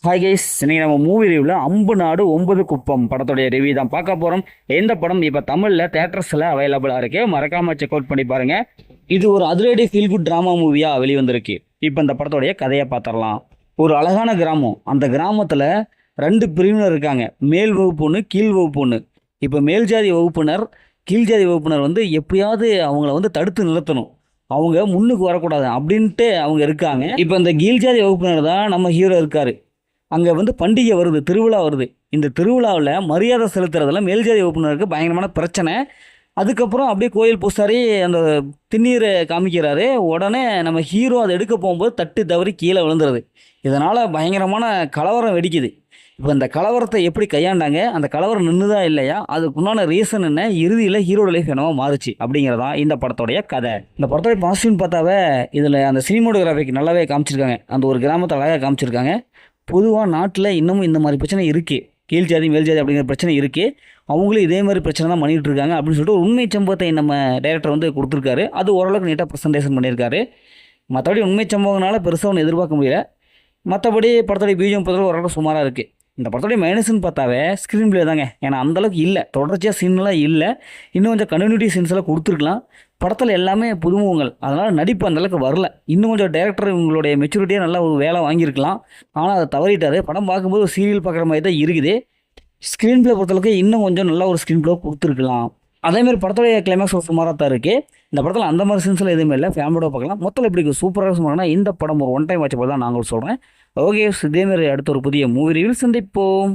Hi guys, இன்னைக்கு நம்ம movie ரிவ்யூவில் அம்பு நாடு 9 குப்பம் படத்துடைய ரிவ்யூ தான் பார்க்க போகிறோம். எந்த படம் இப்போ தமிழில் தேட்டர்ஸில் அவைலபிளாக இருக்குது, மறக்காமல் செக் அவுட் பண்ணி பாருங்கள். இது ஒரு அதிரடி ஃபீல் குட் ட்ராமா மூவியாக வெளிவந்திருக்கு. இப்போ இந்த படத்துடைய கதையை பார்த்துடலாம். ஒரு அழகான கிராமம். அந்த கிராமத்தில் 2 பிரிவினர் இருக்காங்க, மேல் வகுப்பு ஒன்று, கீழ் வகுப்பு ஒன்று. இப்போ மேல் ஜாதி வகுப்பினர் கீழ் ஜாதி வகுப்பினர் வந்து எப்படியாவது அவங்கள தடுத்து நிறுத்தணும், அவங்க முன்னுக்கு வரக்கூடாது அப்படின்ட்டு அவங்க இருக்காங்க. இப்போ இந்த கீழ் ஜாதி வகுப்பினர் தான் நம்ம ஹீரோ இருக்கார். அங்கே பண்டிகை வருது, திருவிழா வருது. இந்த திருவிழாவில் மரியாதை செலுத்துறதுல மேல்ஜாதி வகுப்பினருக்கு பயங்கரமான பிரச்சனை. அதுக்கப்புறம் அப்படியே கோயில் பூசாரி அந்த திண்ணீரை காமிக்கிறாரு. உடனே நம்ம ஹீரோ அதை எடுக்க போகும்போது தட்டு தவறி கீழே விழுந்துருது. இதனால் பயங்கரமான கலவரம் வெடிக்குது. இப்போ இந்த கலவரத்தை எப்படி கையாண்டாங்க, அந்த கலவரம் நின்றுதா இல்லையா, அதுக்குண்டான ரீசன் என்ன, இறுதியில் ஹீரோட லைஃப் என்னவோ மாறுச்சு அப்படிங்கிறதான் இந்த படத்தோடைய கதை. இந்த படத்தோடைய பாசிட்டிவ்னு பார்த்தாவே இதில் அந்த சினிமோட்டோகிராஃபிக் நல்லாவே காமிச்சிருக்காங்க. அந்த ஒரு கிராமத்தை அழகாக காமிச்சிருக்காங்க. பொதுவாக நாட்டில் இன்னமும் இந்த மாதிரி பிரச்சனை இருக்குது, கீழ் ஜாதி மேல் ஜாதி அப்படிங்கிற பிரச்சனை இருக்குது. அவங்களும் இதே மாதிரி பிரச்சனை தான் பண்ணிகிட்டு இருக்காங்க அப்படின்னு சொல்லிட்டு ஒரு உண்மை சம்பவத்தை நம்ம டைரக்டர் கொடுத்துருக்காரு. அது ஓரளவுக்கு நீட்டாக ப்ரெசன்டேஷன் பண்ணியிருக்காரு. மற்றபடி உண்மை சம்பவங்களால பெருசாக ஒன்று எதிர்பார்க்க முடியல. மற்றபடி படத்தோடைய பிஜிஎம் பொறுத்தவரை ஓரளவுக்கு சுமாராக இருக்குது. இந்த படத்தோடைய மைனஸ்ன்னு பார்த்தாவே ஸ்க்ரீன் பிளே தாங்க. ஏன்னா அந்தளவுக்கு இல்லை, தொடர்ச்சியாக சீன்லாம் இல்லை. இன்னும் கொஞ்சம் கன்டினியூட்டி சீன்ஸ் எல்லாம் கொடுத்துருக்கலாம். படத்தில் எல்லாமே புதுமுகங்கள், அதனால் நடிப்பு அந்தளவுக்கு வரல. இன்னும் கொஞ்சம் டேரக்டர் உங்களுடைய மெச்சூரிட்டியாக நல்லா ஒரு வேலை வாங்கியிருக்கலாம். ஆனால் அதை தவறிட்டார். படம் பார்க்கும்போது ஒரு சீரியல் பார்க்குற மாதிரி தான் இருக்குது. ஸ்க்ரீன் பிளே பொறுத்தளவுக்கு இன்னும் கொஞ்சம் நல்லா ஒரு ஸ்க்ரீன் பிளே கொடுத்துருக்கலாம். அதேமாதிரி படத்தோடைய கிளைமேக்ஸ் ஒரு சுமாராக தான் இருக்குது. இந்த படத்தில் அந்த மாதிரி சீன்ஸ்லாம் எதுவுமே இல்லை, ஃபேமிலியோட பார்க்கலாம். மொத்தம் எப்படி சூப்பராக சுமாரானா இந்த படம் ஒரு ஒன் டைம் வாட்ச் போல் தான் நாங்கள் சொல்கிறேன். ஓகே, இதேமாதிரி அடுத்த ஒரு புதிய மூவி ரிவ்யூ சந்திப்போம்.